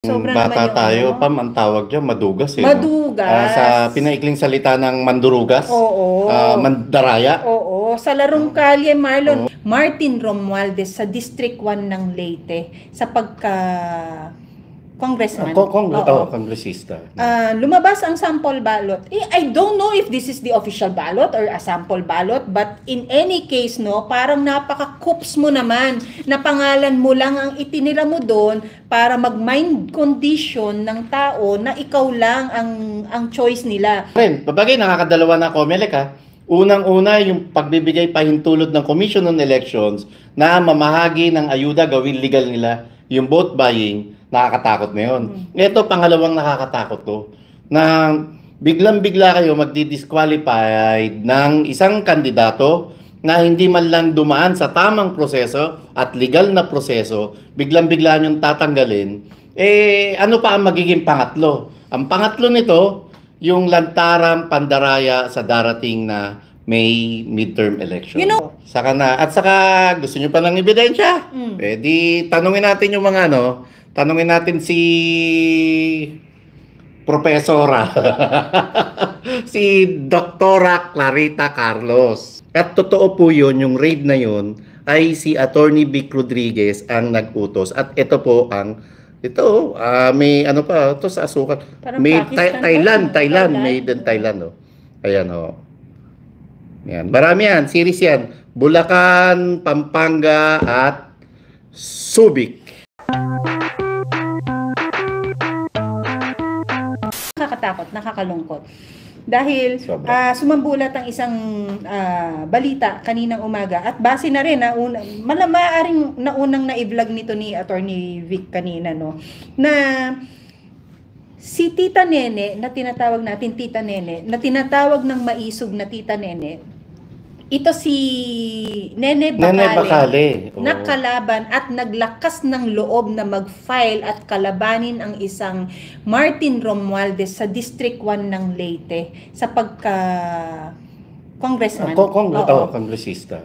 Sobra naman Bata yung tayo, ano. Pam, ang tawag diyan madugas eh, no? Sa Madugas. pinaikling salita ng mandurugas, Oo. mandaraya. Oo. Sa larong Oh, kalye, Marlon, oo. Martin Romualdez sa District 1 ng Leyte sa pagka congressman. Oo. Kongresista. Lumabas ang sample ballot. I don't know if this is the official ballot or a sample ballot, but in any case, no, parang napaka-coops mo naman na pangalan mo lang ang itinira mo doon para mag-mind condition ng tao na ikaw lang ang choice nila. Ren, babagay nakakadalawa na COMELEC ha. Unang-una yung pagbibigay pahintulot ng Commission on Elections na mamahagi ng ayuda gawin legal nila yung vote buying, nakakatakot na yun. Ito, pangalawang nakakatakot to, na biglang-bigla kayo magdi-disqualified ng isang kandidato na hindi man lang dumaan sa tamang proseso at legal na proseso, biglang-bigla niyong tatanggalin, ano pa ang magiging pangatlo? Ang pangatlo nito, yung lantarang pandaraya sa darating na May midterm election. You know, At saka gusto niyo pa ng ebidensya? Di tanungin natin yung mga tanungin natin si Profesora, si Doktora Clarita Carlos. At totoo po yun, yung raid na yun ay si Attorney Vic Rodriguez ang nag-utos. At ito po may ano pa, ito sa asukan. Parang May Pakistan Thailand, pa, Thailand. made in Thailand. Ayan Yan. Marami yan, series yan. Bulacan, Pampanga, at Subic. Nakakatakot, nakakalungkot. Dahil Sobra. sumambulat ang isang balita kaninang umaga at base na rin maaaring naunang na-vlog nito ni Attorney Vic kanina na si Tita Nene na tinatawag natin Tita Nene na tinatawag ng maisog na Tita Nene, ito si Nene Bacale, Oo. nakalaban at naglakas ng loob na mag-file at kalabanin ang isang Martin Romualdez sa District 1 ng Leyte sa pagka congressman. Kongresista.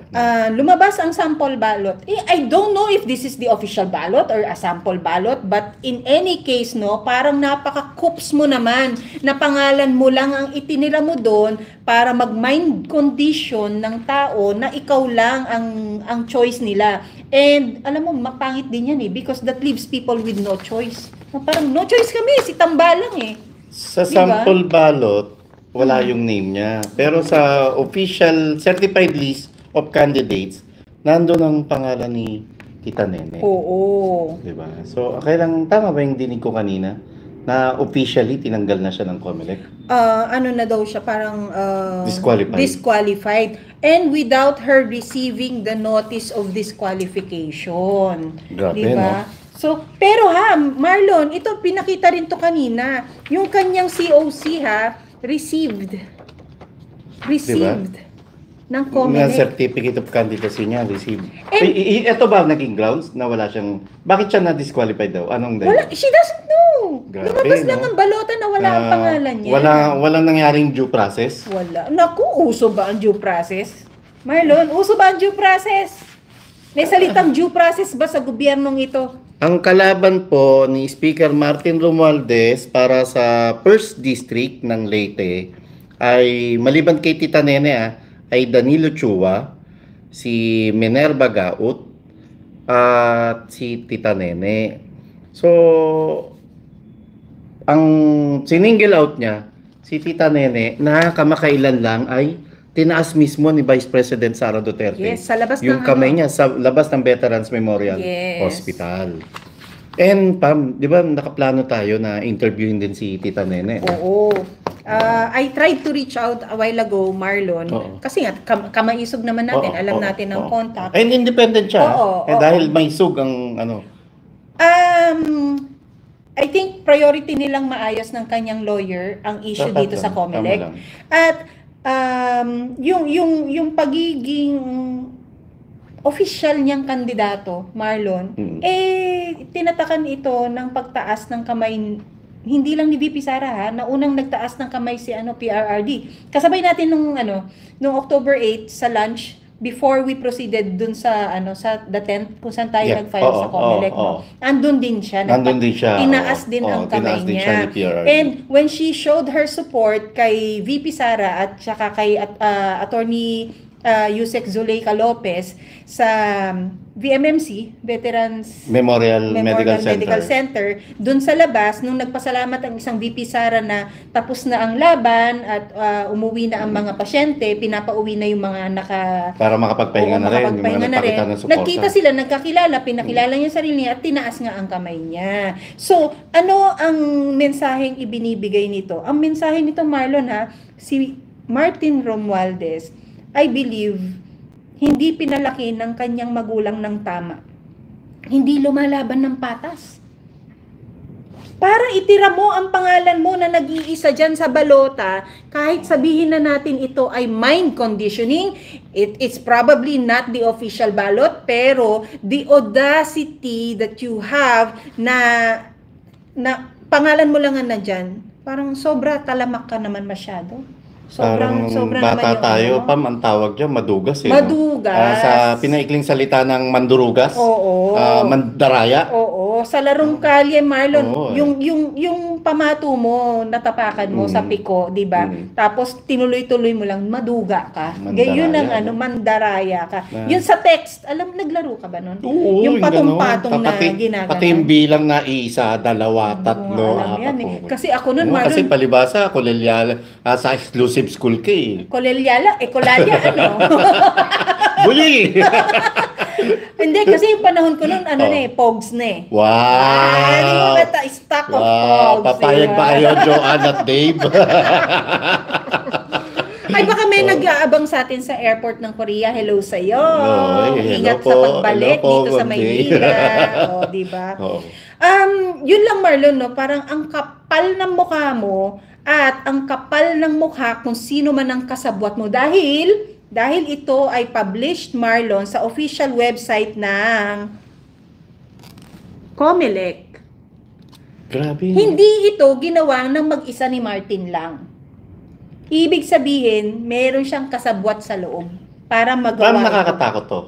Lumabas ang sample ballot. I don't know if this is the official ballot or a sample ballot, but in any case, parang napaka-coops mo naman na pangalan mo lang ang itinira mo doon para mag-mind condition ng tao na ikaw lang ang choice nila. And alam mo, mapangit din yan because that leaves people with no choice. Parang no choice kami, si Tambalang Sa Diba? sample ballot, wala yung name niya. Pero sa official certified list of candidates, nandun ang pangalan ni Tita Nene. Oo. Diba? So, kailang tama ba yung dinig ko kanina? Na officially tinanggal na siya ng COMELEC? Ano na daw siya, parang Disqualified. And without her receiving the notice of disqualification. Grabe, diba? So, pero Marlon, ito pinakita rin to kanina. Yung kanyang COC received ng Yung COMELEC. certificate of candidacy niya, received. And- Ito ba naging grounds na wala siyang... Bakit siya na-disqualified daw? Anong dahil? She doesn't know. Grabe, Lumabas lang no? ang balota na wala ang pangalan niya. Walang nangyaring due process? Wala. Naku, uso ba ang due process? Marlon, uso ba ang due process? May salitang due process ba sa gobyernong ito? Ang kalaban po ni Speaker Martin Romualdez para sa 1st District ng Leyte ay maliban kay Tita Nene ay Danilo Chua, si Minerva Gaut, at si Tita Nene. So, ang sininggle out niya, si Tita Nene, na kamakailan lang ay tinaas mismo ni Vice President Sara Duterte. Yes, sa labas yung ng kamay niya sa labas ng Veterans Memorial Hospital. And Pam, di ba nakaplano tayo na interviewin din si Tita Nene? Oo. I tried to reach out a while ago, Marlon. Kasi nga, kamaisog naman natin. Alam natin ang contact. And independent siya. Dahil may sug ang I think priority nilang maayos ng kanyang lawyer ang issue dito sa COMELEC. At yung pagiging official niyang kandidato, Marlon, tinatakan ito ng pagtaas ng kamay, hindi lang ni VP Sara na unang nagtaas ng kamay si PRRD. Kasabay natin nung October 8 sa lunch before we proceeded dun sa sa the 10th kung saan tayo nag-file sa COMELEC, no? Andun din siya. Nandun din siya. Tinaas din ang kamay tinaas din siya niya. ni PRRD. And when she showed her support kay VP Sara at saka kay Attorney Yusek Zuleika Lopez sa VMMC, Veterans Memorial Medical Center, dun sa labas, nung nagpasalamat ang isang VP Sara na tapos na ang laban at umuwi na ang mga pasyente, pinapauwi na yung mga para makapagpahinga na rin, yung mga nagpakita ng suporta. Nagkita sila, nagkakilala, pinakilala niya sarili niya at tinaas nga ang kamay niya. So, ano ang mensaheng ibinibigay nito? Ang mensahe nito, Marlon, si Martin Romualdez, I believe, hindi pinalaki ng kanyang magulang ng tama. Hindi lumalaban ng patas. Parang itira mo ang pangalan mo na nag-iisa dyan sa balota, kahit sabihin na natin ito ay mind conditioning, it's probably not the official ballot, pero the audacity that you have na pangalan mo lang na dyan, parang sobra talamak ka naman masyado. Sobrang bata tayo, Pam, ang tawag dyan, madugas. Madugas. Sa pinaikling salita ng mandurugas. Oo. Mandaraya. Oo. Sa larong kalye, Marlon, yung pamato mo, natapakan mo sa piko, di ba? Tapos tinuloy-tuloy mo lang, maduga ka. Gayon ang mandaraya ka. Yun sa text, naglaro ka ba nun? Oo, yung patong-patong na ginagano. Pati yung bilang na isa, dalawa, tatlo, apat. Kasi ako nun, Marlon. Kasi palibasa, kolelyal, sa exclusive school ka eh. Kolelyala, kolalya, Buli! Hindi, kasi yung panahon ko nun, pogs na eh. Wow! Hindi mo bata, stock of pogs. Papayag ba kayo, Joanne at Dave? Ay, baka may nag-aabang sa atin sa airport ng Korea. Hello sa'yo. Ingat po, sa pagbalik dito sa Maynila. Di ba? Yun lang, Marlon, no? Parang ang kapal ng mukha mo at ang kapal ng mukha kung sino man ang kasabwat mo. Dahil ito ay published, Marlon, sa official website ng COMELEC. Grabe. Hindi ito ginawa ng mag-isa ni Martin lang. Ibig sabihin, meron siyang kasabwat sa loob para magawa. Parang nakakatakot to.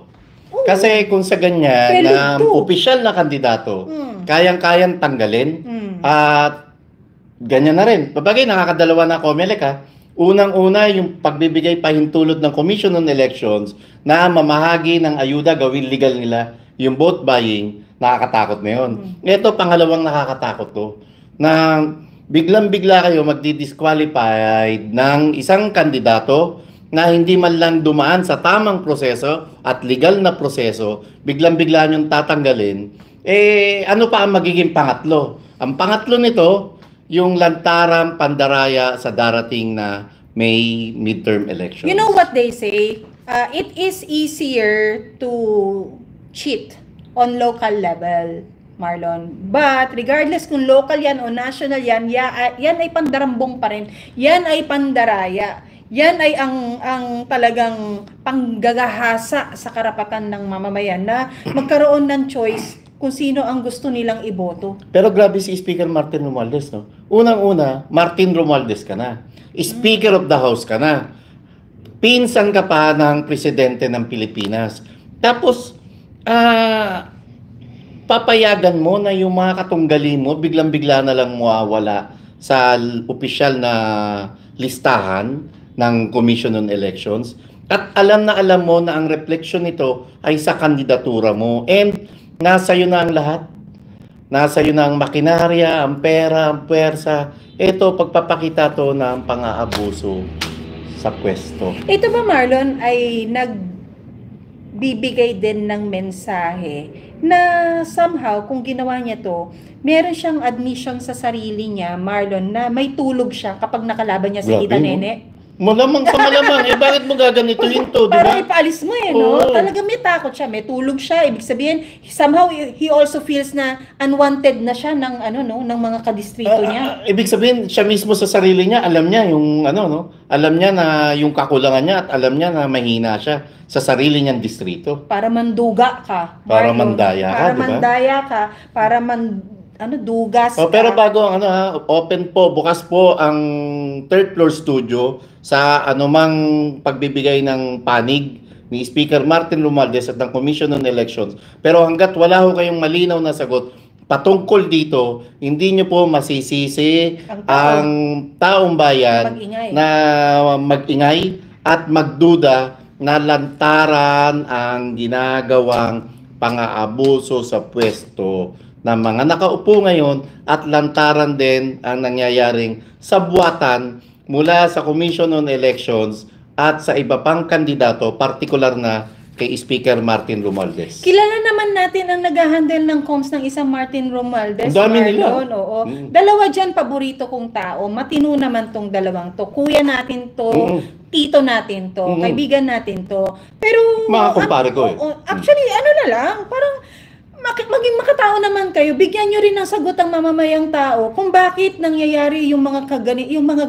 Kasi kung sa ganyan, na opisyal na kandidato, kayang-kayang tanggalin, at ganyan na rin. Babagay, nakakadalawa na COMELEC Unang-una, yung pagbibigay pahintulot ng Commission on Elections na mamahagi ng ayuda, gawin legal nila yung vote buying, nakakatakot na yun. Ito, pangalawang nakakatakot to, na biglang-bigla kayo magdi-disqualified ng isang kandidato na hindi man lang dumaan sa tamang proseso at legal na proseso, biglang-bigla niyong tatanggalin, ano pa ang magiging pangatlo? Ang pangatlo nito, yung lantarang pandaraya sa darating na May midterm elections. You know what they say? It is easier to cheat on local level, Marlon. But regardless kung local yan o national yan, yan ay pandarambong pa rin. Yan ay pandaraya. Yan ay ang talagang panggagahasa sa karapatan ng mamamayan na magkaroon ng choice kung sino ang gusto nilang iboto. Pero grabe si Speaker Martin Romualdez, no? Unang-una, Martin Romualdez ka na. Speaker of the House ka na. Pinsan ka pa ng presidente ng Pilipinas. Tapos, papayagan mo na yung mga katunggali mo, biglang-bigla na lang mawawala sa opisyal na listahan ng Commission on Elections. At alam mo na ang reflection nito ay sa kandidatura mo. And nasa iyo na ang lahat. Nasa iyo na ang makinarya, ang pera, ang puwersa. Ito, pagpapakita to na ang pang-aabuso sa pwesto. Ito ba, Marlon, ay nagbibigay din ng mensahe na somehow, kung ginawa niya to, meron siyang admission sa sarili niya, Marlon, na may tulog siya kapag nakalaban niya si Tita Nene? Malamang sa malamang. Bakit mo gaganituhin to, di ba? Parang ipaalis mo no? Talaga may takot siya, may tulog siya. Ibig sabihin, somehow he also feels na unwanted na siya ng ng mga kadistrito niya. Ibig sabihin, siya mismo sa sarili niya, alam niya yung alam niya na yung kakulangan niya at alam niya na mahina siya sa sarili niyang distrito. Para manduga ka. Para mandaya ka, para di ba? mandaya ka, para dugas ka. Pero bago open po, bukas po ang third floor studio sa anumang pagbibigay ng panig ni Speaker Martin Romualdez at ng Commission on Elections. Pero hanggat wala ho kayong malinaw na sagot patungkol dito, hindi nyo po masisisi ang taong bayan na mag-ingay at magduda na lantaran ang ginagawang pang-aabuso sa pwesto ng mga nakaupo ngayon at lantaran din ang nangyayaring sabwatan mula sa Commission on Elections at sa iba pang kandidato, partikular na kay Speaker Martin Romualdez. Kilala naman natin ang nag-handle ng comms ng isang Martin Romualdez. Ang dami nila. Oo. Dalawa dyan, paborito kong tao. Matino naman tong dalawang to. Kuya natin to, tito natin to, kaibigan natin to. Pero mga kumpare ko actually, ano na lang, parang maging makatao naman kayo, bigyan nyo rin ng sagot ang mamamayang tao kung bakit nangyayari yung mga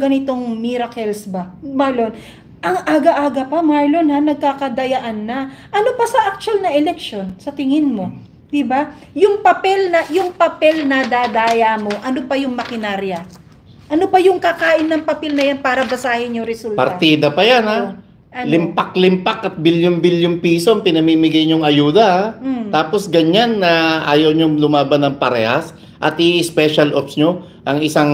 ganitong miracles ba, Marlon. Ang aga-aga pa, Marlon, ha, nagkakadayaan na. Ano pa sa actual na election sa tingin mo? 'Di ba? Yung papel na dadaya mo, ano pa yung makinarya? Ano pa yung kakain ng papel na yan para basahin yung resulta? Partida pa yan, ha? Limpak-limpak at bilyon-bilyon piso ang pinamimigay nyong ayuda, ha? Tapos ganyan na ayaw nyong lumaban ng parehas at i-special ops nyo ang isang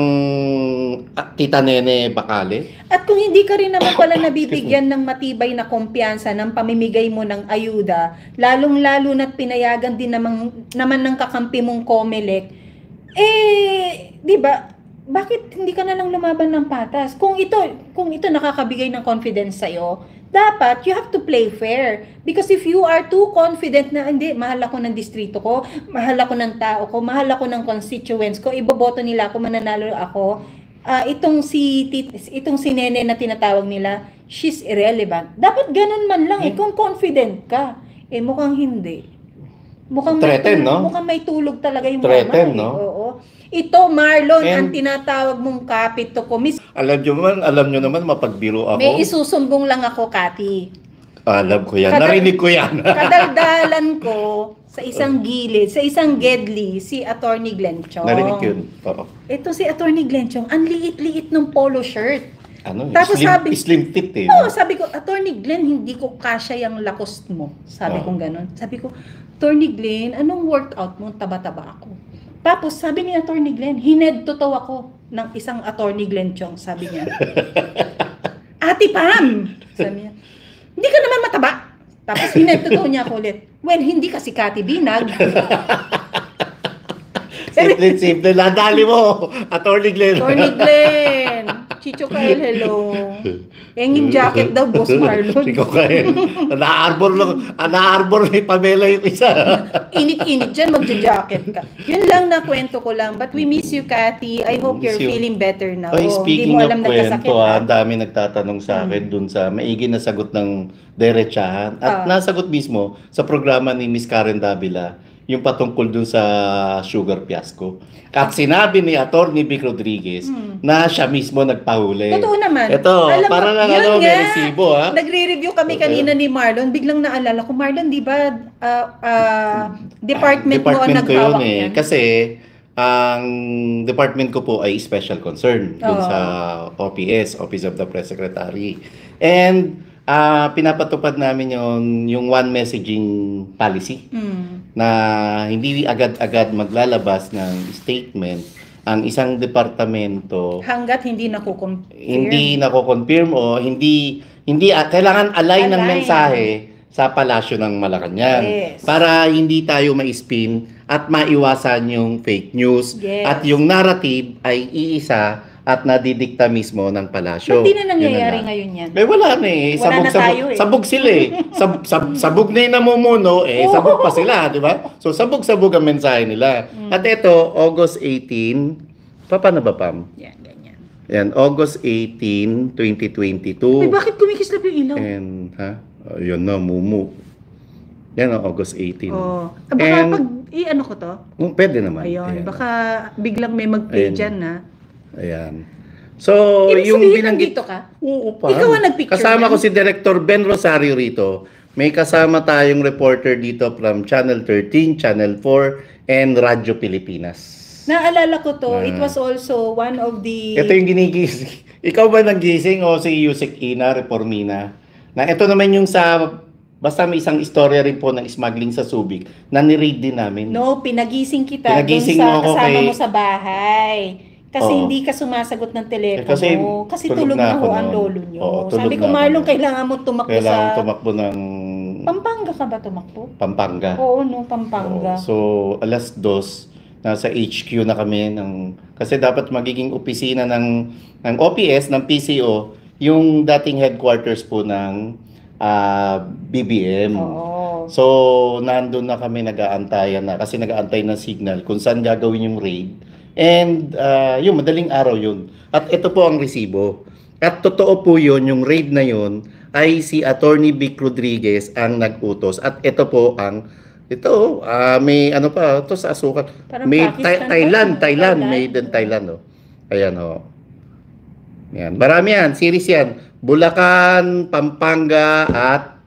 Tita Nene Bacale. At kung hindi ka rin naman pala nabibigyan ng matibay na kumpiyansa ng pamimigay mo ng ayuda, lalong-lalo na't pinayagan din naman ng kakampi mong COMELEC, di ba, bakit hindi ka na lang lumaban ng patas? Kung ito nakakabigay ng confidence sa'yo, dapat you have to play fair. Because if you are too confident na, hindi, mahal ako ng distrito ko, mahal ako ng tao ko, mahal ako ng constituents ko, iboboto nila ako, mananalo ako, itong si Nene na tinatawag nila, she's irrelevant. Dapat ganun man lang kung confident ka. Mukhang hindi. Mukhang may tulog talaga yung mama. No? Oo. Ito, Marlon, ang tinatawag mong kapito ko. Alam nyo naman, mapagbiro ako. May isusumbong lang ako, Kati. Alam ko yan. Narinig ko yan. Kadaldalan ko sa isang gilid, sa isang gedli, si Attorney Glenn Chong. Narinig yun. Oo. Ito si Attorney Glenn Chong, ang liit-liit ng polo shirt. Tapos slim fit eh. Oo, sabi ko, Attorney Glenn, hindi ko kasya yung Lacoste mo. Sabi kong ganun. Sabi ko, Attorney Glenn, anong workout mo? Taba-taba ako. Tapos sabi ni Attorney Glenn, hined to ako ng isang Attorney Glenn Chong, sabi niya. Ate Pam! Sabi niya, hindi ka naman mataba. Tapos hined to niya ako ulit. Well, hindi kasi Kati Binag. Simple. Ladali mo, Attorney Glenn. Attorney Glenn. Chicho Kael, hello. Yung jacket daw, Boss Marlon. Chicho Kael. Na-arbor ni Pamela yung isa. Init-init dyan, magja-jacket ka. Yun lang na kwento ko lang. But we miss you, Cathy. I hope you're feeling better now. Speaking of kwento, ang dami nagtatanong sa akin dun sa maigi na sagot ng derechahan. At nasagot mismo sa programa ni Miss Karen Davila, yung patungkol dun sa sugar fiasco. At sinabi ni Atty. Vic Rodriguez na siya mismo nagpahuli. Totoo naman. Ito, para lang may resibo, ha? Nagre-review kami kanina ni Marlon. Biglang naalala ko, Marlon, di ba department mo ang naghawak yan? Kasi ang department ko po ay special concern dun sa OPS, Office of the Press Secretary. And pinapatupad namin yung one messaging policy na hindi agad-agad maglalabas ng statement ang isang departamento hanggat hindi nako-confirm o hindi kailangan align ng mensahe sa palasyo ng Malacanang para hindi tayo ma-spin at maiwasan yung fake news at yung narrative ay iisa at nadidikta mismo ng palasyo. Hindi na nangyayari ngayon yan. Wala na eh. Sabog sila eh. Sabog na yung namumuno eh. Sabog pa sila, di ba? So sabog-sabog ang mensahe nila. At ito, August 18, paano ba, Pam? Yan, ganyan. Yan, August 18, 2022. Bakit kumikislap yung ilaw? Yun na, mumu. Yan ang August 18. Baka pag i-ano ko to? Pwede naman. Ayun, baka biglang may mag-play dyan na. Ayan. So, yung binanggit ka? Oo pa. Ikaw ang nagpicture. Kasama ko si Director Ben Rosario rito. May kasama tayong reporter dito from Channel 13, Channel 4, and Radyo Pilipinas. Naalala ko to. It was also one of the... Ito yung ginigising. Ikaw ba nanggising o si Yusek Ina, Reformina? Na ito naman yung sa Basta may isang istorya rin po ng smuggling sa Subic na ni-raid din namin. No, pinagising kita Pinagising dun sa mo ako kasama kay- mo sa bahay. Kasi Oo. hindi ka sumasagot ng telepono. Kasi tulog tulog na na ako ho ang noon. lolo nyo. Oo, tulog Sabi ko, na ako Marlon, noon. kailangan mo tumakbo Kailangan sa... tumakbo ng Pampanga ka ba tumakbo? Pampanga. Oo, no, Pampanga. Oo. So, alas 2, nasa HQ na kami kasi dapat magiging opisina ng OPS, ng PCO, yung dating headquarters po ng BBM. Oo. So, nandun na kami nag-aantayan na kasi nag-aantay ng signal kung saan gagawin yung raid. And yung madaling araw yun. At ito po ang resibo. At totoo po yun, yung raid na yun ay si Attorney Vic Rodriguez ang nag-utos. At ito po ang may ano pa, ito sa asukat. Parang May Pakistan Thailand, pa, made in Thailand. Oh. Ayan, oh. Yan. Marami yan, series yan. Bulacan, Pampanga, at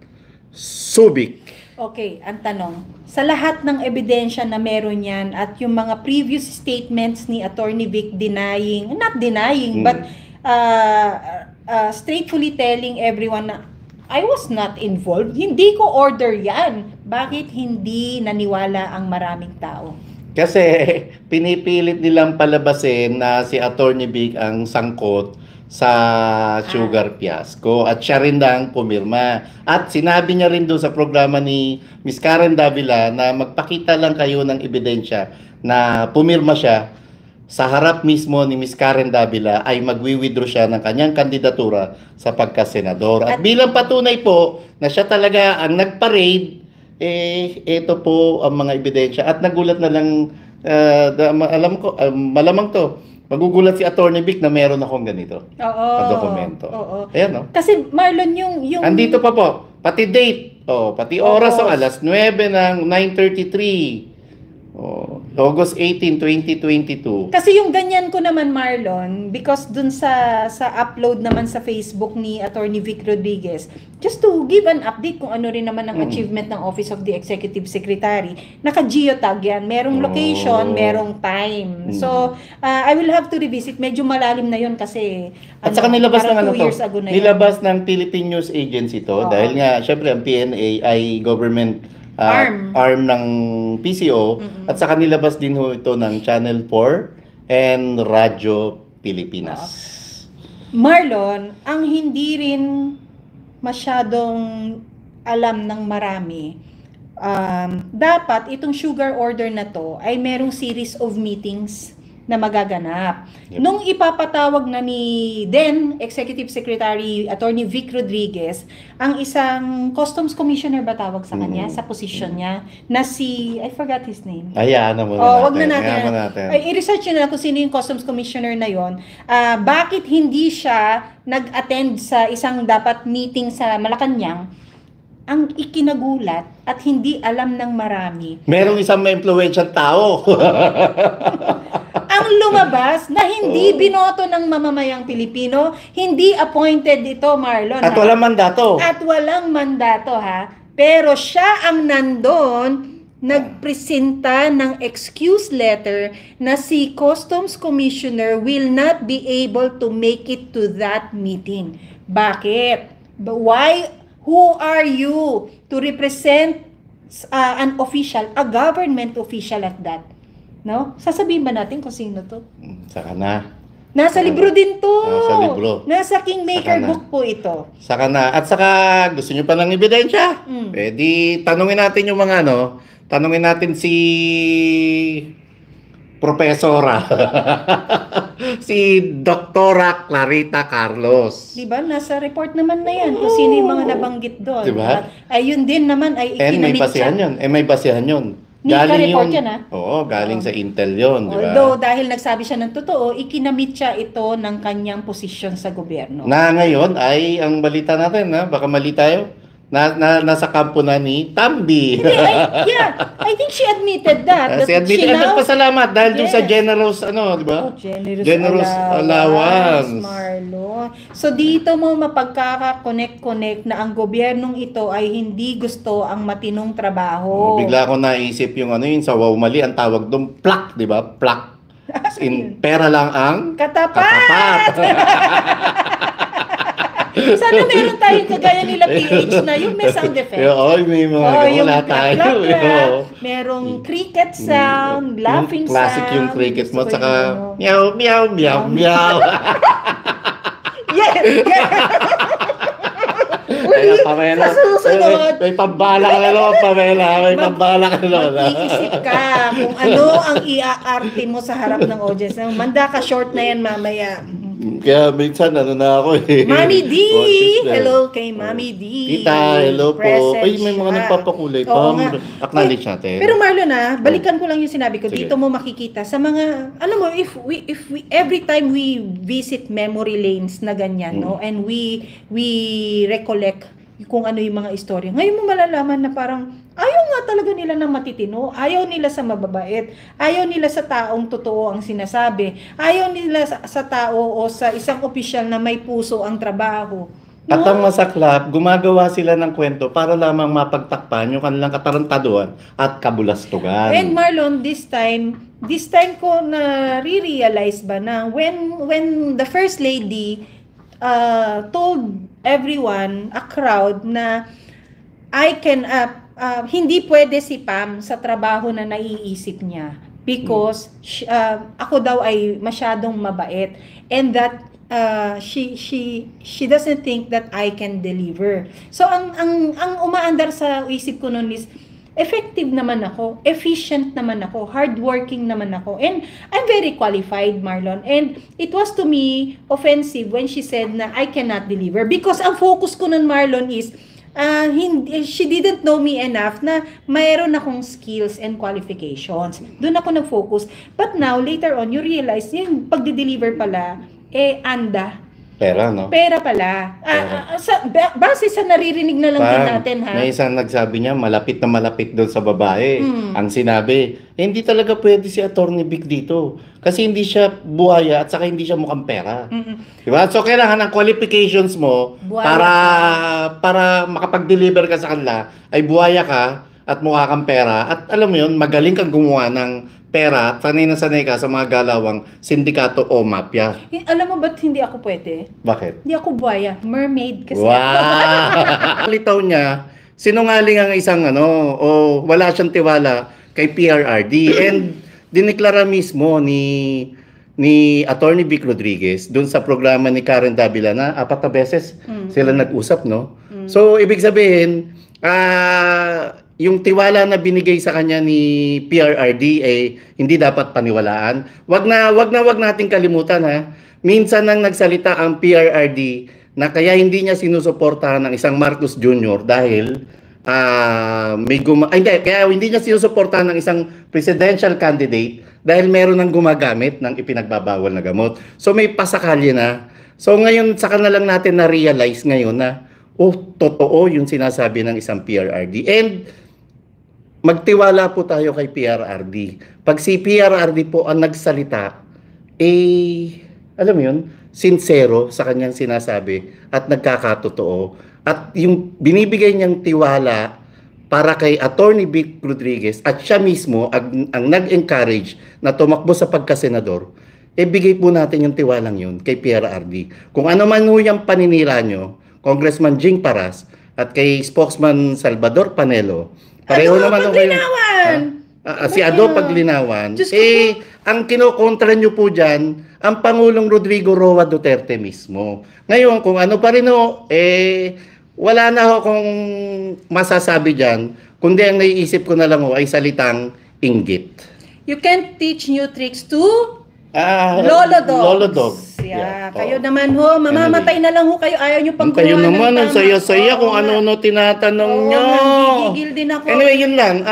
Subic. Okay, ang tanong. Sa lahat ng ebidensya na meron yan at yung mga previous statements ni Attorney Vic not denying, but straightfully telling everyone na I was not involved. Hindi ko order yan. Bakit hindi naniwala ang maraming tao? Kasi pinipilit nilang palabasin na si Attorney Vic ang sangkot sa sugar fiasco at siya rin ang pumirma. At sinabi niya rin doon sa programa ni Miss Karen Davila na magpakita lang kayo ng ebidensya na pumirma siya sa harap mismo ni Miss Karen Davila ay magwi-withdraw siya ng kanyang kandidatura sa pagkasenador. At bilang patunay po na siya talaga ang nagpa-raid, ito po ang mga ebidensya. At nagulat na lang, malamang to, magugulat si Attorney Vic na meron akong ganito. Oo. Na dokumento. Oo. Ayan, no? Kasi Marlon, yung... Andito pa po, pati date, pati oras, Oo. alas 9 ng 9:33. August 18, 2022. Kasi yung ganyan ko naman, Marlon, because dun sa upload naman sa Facebook ni Attorney Vic Rodriguez, just to give an update kung ano rin naman ang achievement ng Office of the Executive Secretary, naka-geotag yan. Merong location, merong time. So, I will have to revisit. Medyo malalim na yun kasi At saka nilabas ng parang ano 2 to, years ago na yun. nilabas ng Philippine News Agency to, Oo. dahil nga, syempre, ang PNA ay government arm ng PCO, at saka nilabas din ho ito ng Channel 4 and Radyo Pilipinas. Marlon, ang hindi rin masyadong alam ng marami, dapat itong sugar order na to ay merong series of meetings na magaganap. Yep. Nung ipapatawag na ni then Executive Secretary Attorney Vic Rodriguez ang isang Customs Commissioner ba tawag sa kanya sa position niya na si I forgot his name. Hayaan na muna Wag na natin. Hayaan mo natin. Ay, i-research nyo na kung sino yung Customs Commissioner na yon. Bakit hindi siya nag-attend sa isang dapat meeting sa Malacanang? Ang ikinagulat at hindi alam ng marami, Merong isang may impluwensyang tao. ang lumabas na hindi binoto ng mamamayang Pilipino, hindi appointed ito, Marlon. At ha? walang mandato. At walang mandato, ha? Pero siya ang nandun, nagpresenta ng excuse letter na si Customs Commissioner will not be able to make it to that meeting. Bakit? Why? Who are you to represent an official, a government official at that? No? Sasabihin ba natin kung sino to? Saka na. Nasa libro din to. Nasa libro. Nasa Kingmaker Saka na. book po ito. Saka na. At saka, gusto nyo pa ng ebidensya? Di tanungin natin yung mga tanungin natin si Profesora. Si Doktora Clarita Carlos. Diba? Nasa report naman na yan kung sino yung mga nabanggit doon. Diba? At ayun din naman ay And may ikinamit basihan siya. yun. May basihan yun. Report yan, ha? Oo, galing sa Intel yun. Di ba? Although dahil nagsabi siya ng totoo, ikinamit siya ito ng kanyang posisyon sa gobyerno. Na ngayon ay ang balita natin, baka mali tayo, nasa kampo na ni Tambi. I think she admitted that. Kasi admitted, nagpasalamat dahil dun sa Yes. generous, di ba? Generous allowance. Marlo. So dito mo mapagkaka-connect na ang gobyernong ito ay hindi gusto ang matinong trabaho. Bigla ko naisip yung yun sa wow mali, ang tawag doon, plak, di ba? Plak. As in, pera lang ang Katapat! Sana meron tayong kagaya nila PH na yung may sound effect. May mga wala tayo. Merong cricket sound, laughing yung classic sound. Yung cricket mo, Gusto ko saka yung meow, meow, meow, meow. Yes! Kaya Pamela, sa susunod, may pambala ka na naman, Pamela. May pambala ka na naman. mag-iisip ka kung ano ang iaarte mo sa harap ng audience. Manda ka short na yan mamaya. Kaya minsan, ano na ako eh. Mami D! Sister. Hello kay Mami D. Tita, hello po. Present Ay, may mga siya. nagpapakulay pa. Oo nga. Acknowledge natin. Pero Marlon balikan ko lang yung sinabi ko. Sige. Dito mo makikita sa mga, alam mo, if we every time we visit memory lanes na ganyan, no, and we recollect kung ano yung mga istorya. Ngayon mo malalaman na parang ayaw nga talaga nila ng matitino, ayaw nila sa mababait, ayaw nila sa taong totoo ang sinasabi, ayaw nila sa tao o sa isang opisyal na may puso ang trabaho. At ang masaklap, gumagawa sila ng kwento para lamang mapagtakpan yung kanilang katarantaduhan at kabulastugan. And Marlon, this time ko na re-realize ba na when the First Lady told everyone, a crowd, na hindi pwede si Pam sa trabaho na naiisip niya because ako daw ay masyadong mabait and that she doesn't think that I can deliver. So ang umaandar sa isip ko noon is effective naman ako, efficient naman ako, hardworking naman ako, and I'm very qualified, Marlon. And it was to me offensive when she said na I cannot deliver because ang focus ko nun, Marlon, is she didn't know me enough na mayroon akong skills and qualifications. Doon ako nag-focus. But now, later on, you realize yung pagdi-deliver pala, Pera, no? pera pala. Base sa naririnig na lang din natin, ha? May isang nagsabi niya, malapit na malapit doon sa babae. Ang sinabi, hindi talaga pwede si Attorney Vic dito. Kasi hindi siya buhaya at saka hindi siya mukhang pera. Diba? So, kailangan ng qualifications mo para makapag-deliver ka sa kanila, ay buhaya ka at mukha kang pera. At alam mo yun, magaling kang gumawa ng pera, sanay na sanay ka sa mga galawang sindikato o mafia. Alam mo ba't hindi ako pwede? Bakit? Hindi ako buhaya. Mermaid kasi. Wow! Litaw niya, sinungaling ang isang o wala siyang tiwala kay PRRD. And diniklara mismo ni Attorney Vic Rodriguez dun sa programa ni Karen Davila na 4 na beses sila nag-usap, no? So, ibig sabihin, yung tiwala na binigay sa kanya ni PRRD hindi dapat paniwalaan. Wag nating kalimutan, ha. Minsan nang nagsalita ang PRRD na kaya hindi niya sinusuportahan ng isang Marcos Jr. dahil kaya hindi niya sinusuportahan ng isang presidential candidate dahil meron ng gumagamit ng ipinagbabawal na gamot. So may pasakalye na. So ngayon saka na lang natin na-realize ngayon na totoo yung sinasabi ng isang PRRD. And magtiwala po tayo kay PRRD. Pag si PRRD po ang nagsalita, alam mo yun, sincero sa kanyang sinasabi at nagkakatotoo. At yung binibigay niyang tiwala para kay Attorney Vic Rodriguez at siya mismo ang nag-encourage na tumakbo sa pagkasenador, bigay po natin yung tiwalang yun kay PRRD. Kung ano man ho yung paninira nyo, Congressman Jing Paras at kay spokesman Salvador Panelo, pareho naman kayo. Si Ado Paglinawan. Ang kinokontra nyo po dyan, ang Pangulong Rodrigo Roa Duterte mismo. Ngayon, kung ano pa rin wala na ho akong masasabi dyan, kundi ang naiisip ko na lang ay salitang inggit. You can't teach new tricks to Lolo Dogs. Lolo Dogs. Yeah. Kayo naman ho, mamamatay na lang ho kayo. Ayaw nyo pang kayo naman, ang saya-saya kung ano-ano tinatanong nyo. Gigigil din ako. Anyway, yun lang.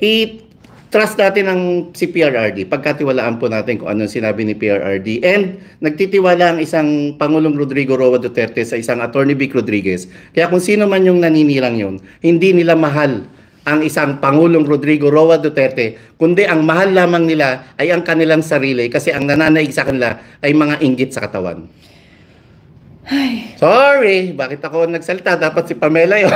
I-trust natin ang si PRRD. Pagkatiwalaan po natin kung anong sinabi ni PRRD. And nagtitiwala ang isang Pangulong Rodrigo Roa Duterte sa isang Attorney Vic Rodriguez. Kaya kung sino man yung naninirang yun, hindi nila mahal ang isang Pangulong Rodrigo Roa Duterte, kundi ang mahal lamang nila ay ang kanilang sarili kasi ang nananaig sa kanila ay mga inggit sa katawan. Ay, Sorry, bakit ako nagsalita? Dapat si Pamela yun.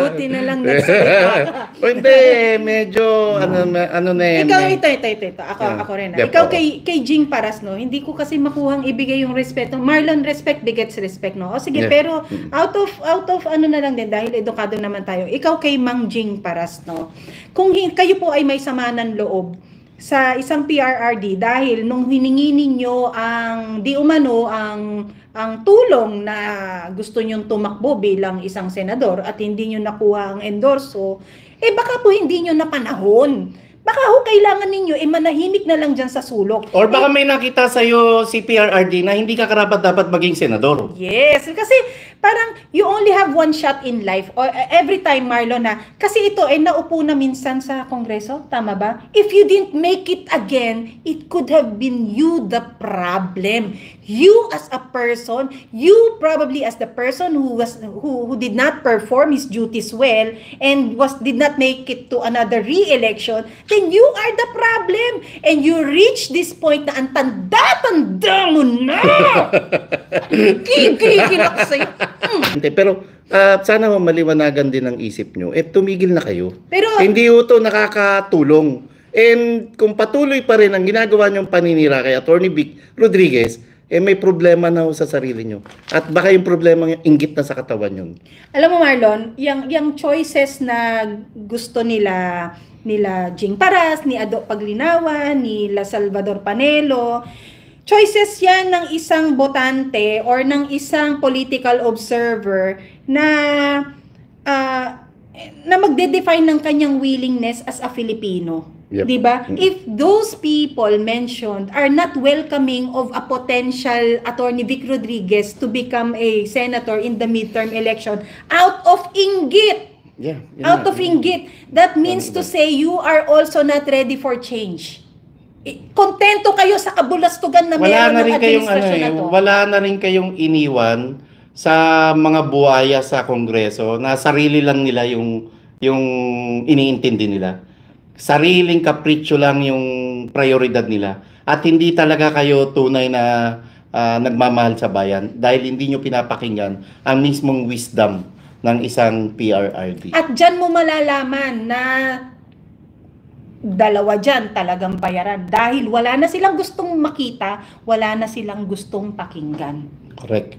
buti na lang nagsalita ka. O hindi, medyo ano na yun. Ikaw, ito. Ako rin. Yep, Ikaw oo. kay Jing Paras, no? Hindi ko kasi makuhang ibigay yung respeto. Marlon, respect begets respect, no? O sige, Yeah. pero out of ano na lang din, dahil edukado naman tayo. Ikaw kay Mang Jing Paras, no? Kung kayo po ay may sama ng loob sa isang PRRD dahil nung hiningi ninyo ang di umano ang tulong na gusto nyong tumakbo bilang isang senador at hindi nyo nakuha ang endorso, baka po hindi nyo na panahon. Baka ho kailangan ninyo manahimik na lang dyan sa sulok. Or baka may nakita sa'yo si PRRD na hindi ka karapat dapat maging senador. Yes, kasi parang you only have one shot in life or every time, Marlon, na kasi ito ay naupo na minsan sa Kongreso, tama ba? If you didn't make it again, it could have been you the problem. You as a person, you probably as the person who did not perform his duties well and did not make it to another re-election, then you are the problem. And you reach this point na ang tanda-tanda mo na. Kikikil ako sa'yo. Hindi, pero sana maliwanagan din ang isip nyo. Tumigil na kayo. Pero, Hindi ito nakakatulong. And kung patuloy pa rin ang ginagawa nyong paninira kay Attorney Vic Rodriguez, may problema na ho sa sarili nyo. At baka yung problema inggit na sa katawan yun. alam mo Marlon, yung choices na gusto nila Jing Paras, ni Ado Paglinawan, ni La Salvador Panelo, choices yan ng isang botante or ng isang political observer na magde-define ng kanyang willingness as a Filipino. Yep. 'Di ba? If those people mentioned are not welcoming of a potential Attorney Vic Rodriguez to become a senator in the midterm election out of inggit, Yeah, yun out na. of inggit, that means to say you are also not ready for change. Kontento kayo sa kabulastugan na Wala meron na ng rin kayong administrasyon na to. wala na rin kayong iniwan sa mga buhaya sa Kongreso na sarili lang nila yung iniintindi nila. Sariling kapritsyo lang yung prioridad nila at hindi talaga kayo tunay na nagmamahal sa bayan dahil hindi nyo pinapakinggan ang mismong wisdom ng isang PRRD. At dyan mo malalaman na dalawa dyan talagang bayaran dahil wala na silang gustong makita, wala na silang gustong pakinggan. Correct.